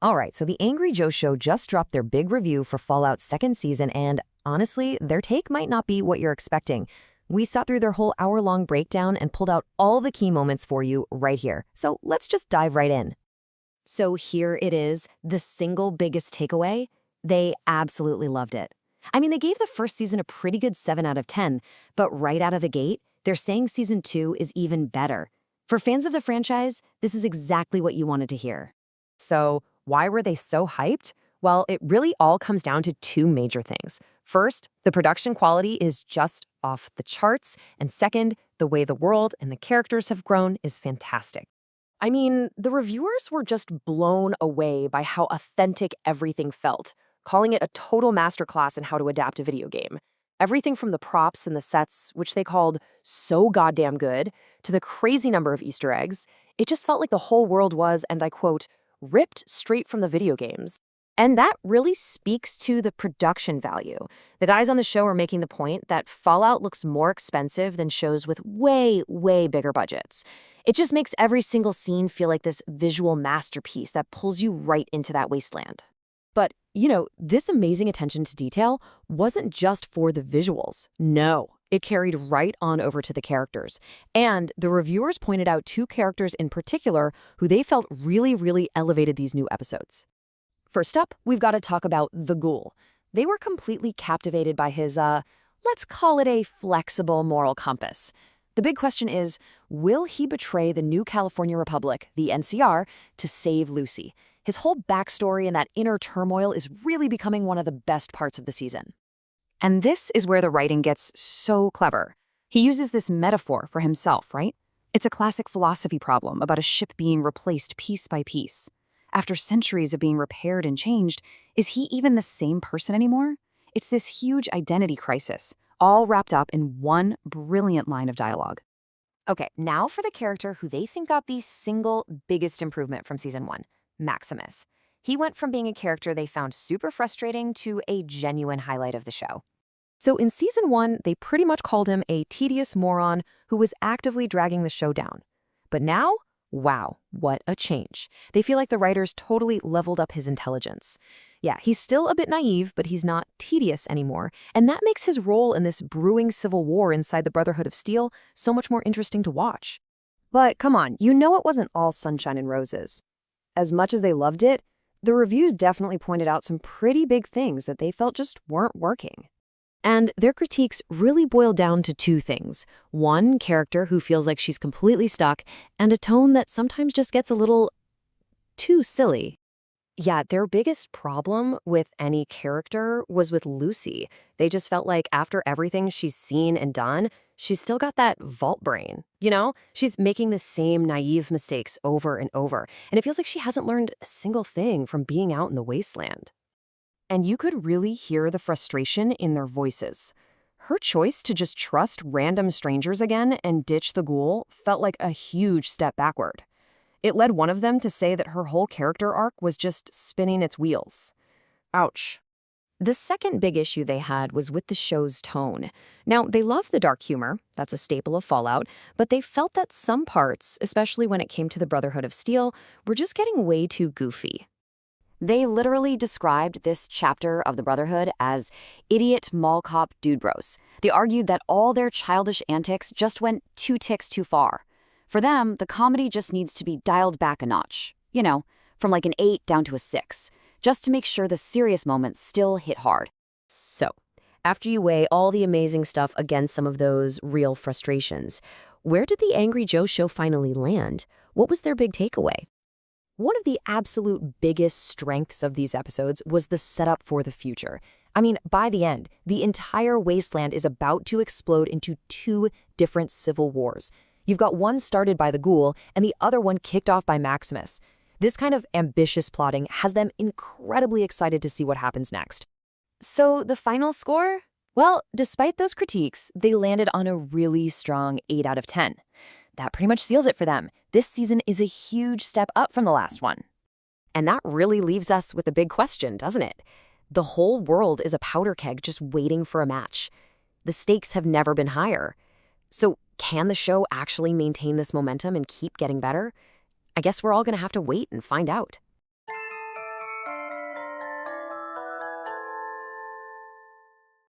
All right, so the Angry Joe Show just dropped their big review for Fallout's second season, and honestly, their take might not be what you're expecting. We sat through their whole hour-long breakdown and pulled out all the key moments for you right here. So let's just dive right in. So here it is, the single biggest takeaway. They absolutely loved it. I mean, they gave the first season a pretty good 7 out of 10, but right out of the gate, they're saying season 2 is even better. For fans of the franchise, this is exactly what you wanted to hear. So why were they so hyped? Well, it really all comes down to two major things. First, the production quality is just off the charts, and second, the way the world and the characters have grown is fantastic. I mean, the reviewers were just blown away by how authentic everything felt, calling it a total masterclass in how to adapt a video game. Everything from the props and the sets, which they called so goddamn good, to the crazy number of Easter eggs, it just felt like the whole world was, and I quote, ripped straight from the video games. And that really speaks to the production value. The guys on the show are making the point that Fallout looks more expensive than shows with way, way bigger budgets. It just makes every single scene feel like this visual masterpiece that pulls you right into that wasteland. But, this amazing attention to detail wasn't just for the visuals. No, it carried right on over to the characters. And the reviewers pointed out two characters in particular who they felt really, really elevated these new episodes. First up, we've got to talk about the Ghoul. They were completely captivated by his, let's call it a flexible moral compass. The big question is, will he betray the New California Republic, the NCR, to save Lucy? His whole backstory and that inner turmoil is really becoming one of the best parts of the season. And this is where the writing gets so clever. He uses this metaphor for himself, right? It's a classic philosophy problem about a ship being replaced piece by piece. After centuries of being repaired and changed, is he even the same person anymore? It's this huge identity crisis, all wrapped up in one brilliant line of dialogue. Okay, now for the character who they think got the single biggest improvement from season 1, Maximus. He went from being a character they found super frustrating to a genuine highlight of the show. So in season 1, they pretty much called him a tedious moron who was actively dragging the show down. But now, wow, what a change. They feel like the writers totally leveled up his intelligence. Yeah, he's still a bit naive, but he's not tedious anymore, and that makes his role in this brewing civil war inside the Brotherhood of Steel so much more interesting to watch. But come on, it wasn't all sunshine and roses. As much as they loved it, the reviews definitely pointed out some pretty big things that they felt just weren't working. And their critiques really boiled down to two things. One character who feels like she's completely stuck, and a tone that sometimes just gets a little too silly. Yeah, their biggest problem with any character was with Lucy. They just felt like after everything she's seen and done, she's still got that vault brain. She's making the same naive mistakes over and over, and it feels like she hasn't learned a single thing from being out in the wasteland. And you could really hear the frustration in their voices. Her choice to just trust random strangers again and ditch the Ghoul felt like a huge step backward. It led one of them to say that her whole character arc was just spinning its wheels. Ouch. The second big issue they had was with the show's tone. Now, they love the dark humor, that's a staple of Fallout, but they felt that some parts, especially when it came to the Brotherhood of Steel, were just getting way too goofy. They literally described this chapter of the Brotherhood as idiot mall cop dude bros. They argued that all their childish antics just went 2 ticks too far. For them, the comedy just needs to be dialed back a notch, from like an 8 down to a 6, just to make sure the serious moments still hit hard. So, after you weigh all the amazing stuff against some of those real frustrations, where did the Angry Joe Show finally land? What was their big takeaway? One of the absolute biggest strengths of these episodes was the setup for the future. I mean, by the end, the entire wasteland is about to explode into 2 different civil wars. You've got one started by the Ghoul and the other one kicked off by Maximus. This kind of ambitious plotting has them incredibly excited to see what happens next. So the final score? Well, despite those critiques, they landed on a really strong 8 out of 10. That pretty much seals it for them. This season is a huge step up from the last one. And that really leaves us with a big question, doesn't it? The whole world is a powder keg just waiting for a match. The stakes have never been higher. So can the show actually maintain this momentum and keep getting better? I guess we're all going to have to wait and find out.